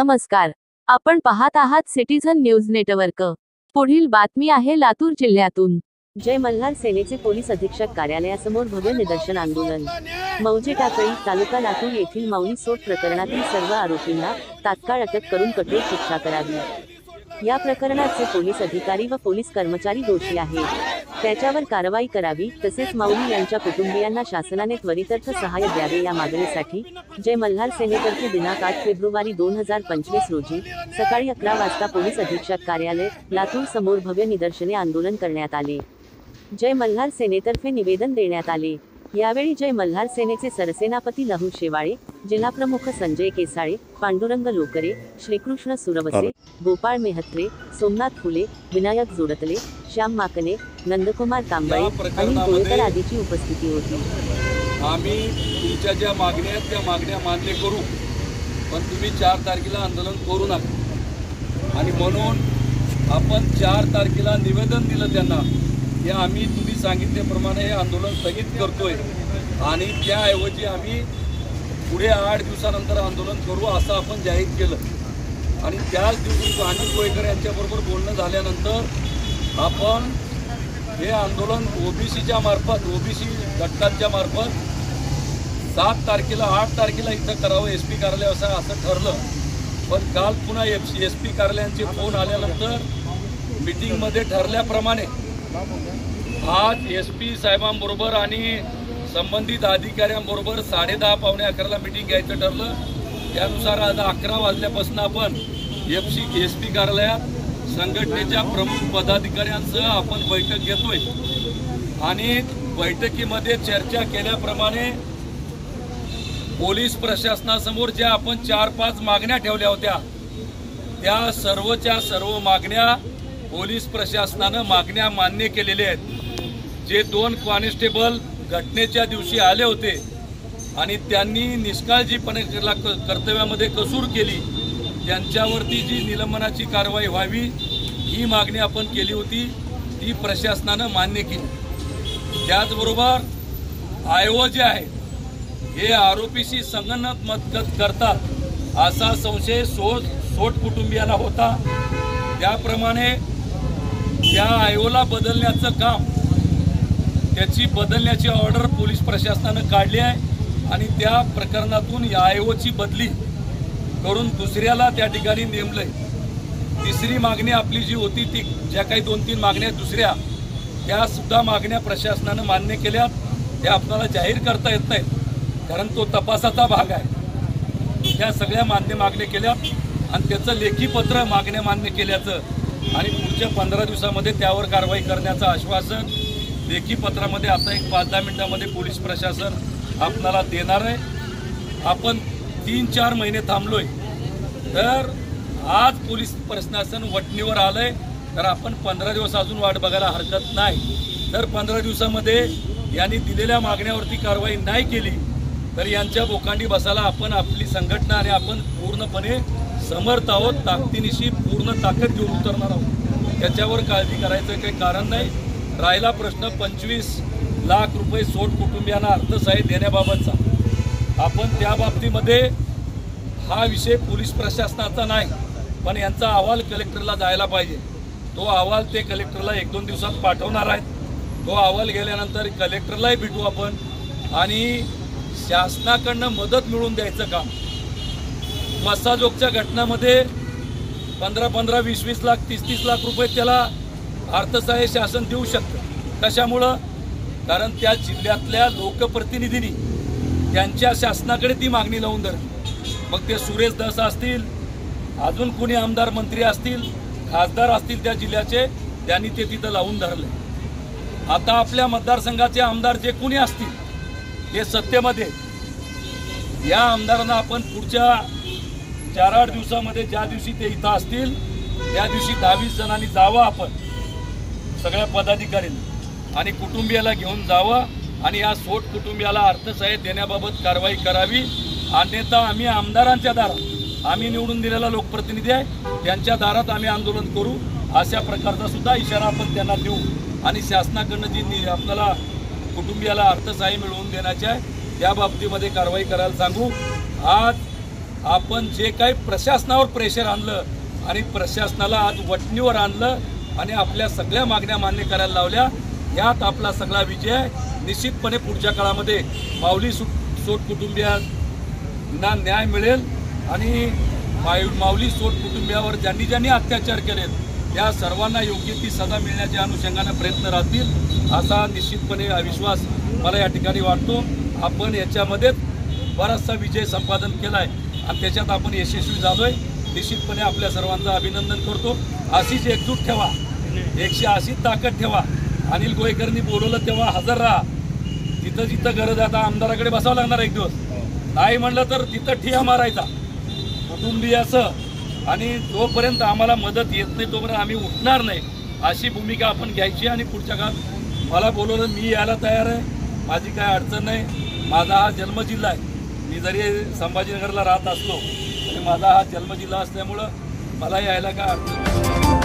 नमस्कार, आपण पाहत आहात सिटीझन न्यूज नेटवर्क। पुढील बातमी आहे लातूर जिल्ह्यातून। जय मल्हार सेनेचे पोलीस अधीक्षक कार्यालयासमोर भव्य निदर्शन आंदोलन। मौजे टाकळी तालुका लातूर येथील माऊली सोट प्रकरणातील सर्व आरोपींना तात्काळ अटक करून कठोर शिक्षा करावी। या प्रकरणाचे पोलीस अधिकारी व पोलीस कर्मचारी दोषी आहेत, त्याच्यावर कारवाई करावी। तसेच माऊली यांच्या कुटुंबियांना शासनाने त्वरितर्थ सहाय्य द्यावे या मागणीसाठी जय मल्हार सेनेतर्फे दिनांक 8 फेब्रुवारी 2025 रोजी सकाळी 11 वाजता पोलीस अधीक्षक कार्यालय लातूर समोर भव्य निदर्शने आंदोलन करण्यात आले। जय मल्हार सेनेतर्फे निवेदन देण्यात आले। यावेळी जय मल्हार सेनेचे सरसेनापती लहू शेवाळे, जिल्हाप्रमुख संजय केसाळे, पांडुरंग लोकरे, श्रीकृष्ण सुरवसे, गोपाळ मेहत्रे, सोमनाथ फुले, विनायक जोडतले, श्याम माकने, नंदकुमार तांबळे, अनिल गोळेकर आदीची उपस्थिती होती। आम्ही तुमच्या ज्या मागण्या आहेत त्या मागण्या मान्य करू, पण तुम्ही 4 तारखेला आंदोलन करू नका। आणि म्हणून आपण 4 तारखेला निवेदन दिलं त्यांना की आम्ही तुम्ही सांगितल्याप्रमाणे हे आंदोलन स्थगित करतोय आणि त्याऐवजी आम्ही पुढे 8 दिवसानंतर आंदोलन करू असं आपण जाहीर केलं। आणि त्याच दिवशी अनिल गोळेकर यांच्याबरोबर बोलणं झाल्यानंतर आपण हे आंदोलन ओबीसीच्या मार्फत ओबीसी घटकांच्या मार्फत 7 तारखेला 8 तारखेला इथं करावं एसपी कार्यालय असं ठरलं। पण काल पुन्हा एसपी कार्यालयांचे फोन आल्यानंतर मीटिंगमध्ये ठरल्याप्रमाणे आज एसपी साहेबांबरोबर आणि संबंधित अधिकाऱ्यांबरोबर 10:30 पावणे 11ला मीटिंग घ्यायचं ठरलं। त्यानुसार आज 11 वाजल्यापासून आपण एसपी कार्यालयात संघटनेच्या प्रमुख पदाधिकाऱ्यांसह आपण बैठक घेतोय आणि बैठकीमध्ये चर्चा केल्याप्रमाणे पोलीस प्रशासनासमोर ज्या आपण 4-5 मागण्या ठेवल्या होत्या त्या सर्वच्या सर्व मागण्या पोलीस प्रशासनानं मागण्या मान्य केलेल्या आहेत। जे 2 कॉन्स्टेबल घटनेच्या दिवशी आले होते आणि त्यांनी निष्काळजीपणे कर्तव्यामध्ये कसूर केली, त्यांच्यावरती जी निलंबनाची कारवाई व्हावी ही मागणी आपण केली होती, ती प्रशासनानं मान्य केली। त्याचबरोबर आयो जे आहे हे आरोपीशी संगनमत मदत करतात असा संशय सोट कुटुंबियांना होता। त्याप्रमाणे त्या आयोला बदलण्याचं काम त्याची बदलण्याची ऑर्डर पोलीस प्रशासनानं काढली आहे आणि त्या प्रकरणातून या आयोची बदली करून दुसऱ्याला त्या ठिकाणी नेमलंय। तिसरी मागणी आपली जी होती ती ज्या काही 2-3 मागण्या दुसऱ्या त्या सुद्धा मागण्या प्रशासनानं मान्य केल्या, त्या आपल्याला जाहीर करता येत नाहीत कारण तो तपासाचा भाग आहे। त्या सगळ्या मागण्या केल्या आणि त्याचं लेखी पत्र मागण्या मान्य केल्याचं आणि पुढच्या 15 दिवसामध्ये त्यावर कारवाई करण्याचं आश्वासन लेखी पत्रामध्ये आता एक 5-10 मिनिटांमध्ये पोलीस प्रशासन आपल्याला देणार आहे। आपण 3-4 महिने थांबलोय, तर आज पोलीस प्रशासन वटणीवर आलंय, तर आपण 15 दिवस अजून वाट बघायला हरकत नाही। तर 15 दिवसामध्ये यांनी दिलेल्या मागण्यावरती कारवाई नाही केली तर यांच्या बोकांडी बसायला आपण आपली संघटना आणि आपण पूर्णपणे समर्थ आहोत, ताकदीनिशी पूर्ण ताकद घेऊन उतरणार आहोत। त्याच्यावर काळजी करायचं काही कारण नाही। राहिला प्रश्न 25 लाख रुपये सोट कुटुंबियांना अर्थसहाय्य देण्याबाबतचा, आपण त्या बाबतीमध्ये हा विषय पोलीस प्रशासनाचा नाही, पण यांचा अहवाल कलेक्टरला जायला पाहिजे। तो अहवाल ते कलेक्टरला 1-2 दिवसात पाठवणार आहेत। तो अहवाल गेल्यानंतर कलेक्टरलाही भेटू आपण आणि शासनाकडनं मदत मिळवून द्यायचं काम। मस्साजोगच्या घटनामध्ये 15-15, 20-20 लाख, 30-30 लाख रुपये त्याला अर्थसहाय्य शासन देऊ शकतं। कशामुळं? कारण त्या जिल्ह्यातल्या लोकप्रतिनिधींनी त्यांच्या शासनाकडे ती मागणी लावून धरली। मग ते सुरेश दस असतील, अजून कोणी आमदार मंत्री असतील, खासदार असतील त्या जिल्ह्याचे, त्यांनी ते तिथं लावून धरले। आता आपल्या मतदारसंघाचे आमदार जे कोणी असतील हे सत्तेमध्ये, या आमदारांना आपण पुढच्या 4-8 दिवसामध्ये ज्या दिवशी ते इथं असतील त्या दिवशी 10-20 जणांनी जावं, आपण सगळ्या पदाधिकाऱ्यांनी आणि कुटुंबियाला घेऊन जावं आणि या सोट कुटुंबियाला अर्थसहाय्य देण्याबाबत कारवाई करावी। अन्यथा आम्ही आमदारांच्या दारात, आम्ही निवडून दिलेला लोकप्रतिनिधी आहे त्यांच्या दारात आम्ही आंदोलन करू, अशा प्रकारचा सुद्धा इशारा आपण त्यांना देऊ आणि शासनाकडनं जी आपल्याला कुटुंबियाला अर्थसहाय्य मिळवून देण्याचे आहे त्या बाबतीमध्ये कारवाई करायला सांगू। आज आपण जे काही प्रशासनावर प्रेशर आणलं आणि प्रशासनाला आज वटणीवर आणलं आणि आपल्या सगळ्या मागण्या मान्य करायला लावल्या, यात आपला सगळा विजय निश्चितपणे पुढच्या काळामध्ये माऊली सोट कुटुंबियांना न्याय मिळेल आणि माऊली सोट कुटुंबियावर ज्यांनी अत्याचार केलेत त्या सर्वांना योग्य ती सजा मिळण्याच्या अनुषंगाने प्रयत्न राहतील असा निश्चितपणे विश्वास मला या ठिकाणी वाटतो. आपण याच्यामध्ये बराचसा विजय संपादन केला आहे आणि त्याच्यात आपण यशस्वी झालो आहे. निश्चितपणे आपल्या सर्वांचं अभिनंदन करतो. अशीच एकजूट ठेवा, 180 ताकद ठेवा. अनिल गोयकरनी बोलवलं तेव्हा हजर राहा. जिथं जिथं गरज आहे, आता आमदाराकडे बसावं लागणार एक दिवस, नाही म्हणलं तर तिथं ठिया मारायचा कुटुंबियाचं. आणि जोपर्यंत आम्हाला मदत येत नाही तोपर्यंत आम्ही उठणार नाही अशी भूमिका आपण घ्यायची. आणि पुढच्या काळात मला बोलवलं, मी यायला तयार आहे, माझी काय अडचण नाही. माझा हा जन्मजिल्हा आहे. मी जरी संभाजीनगरला राहत असलो तरी माझा हा जन्मजिल्हा असल्यामुळं मला यायला काय अडचण नाही.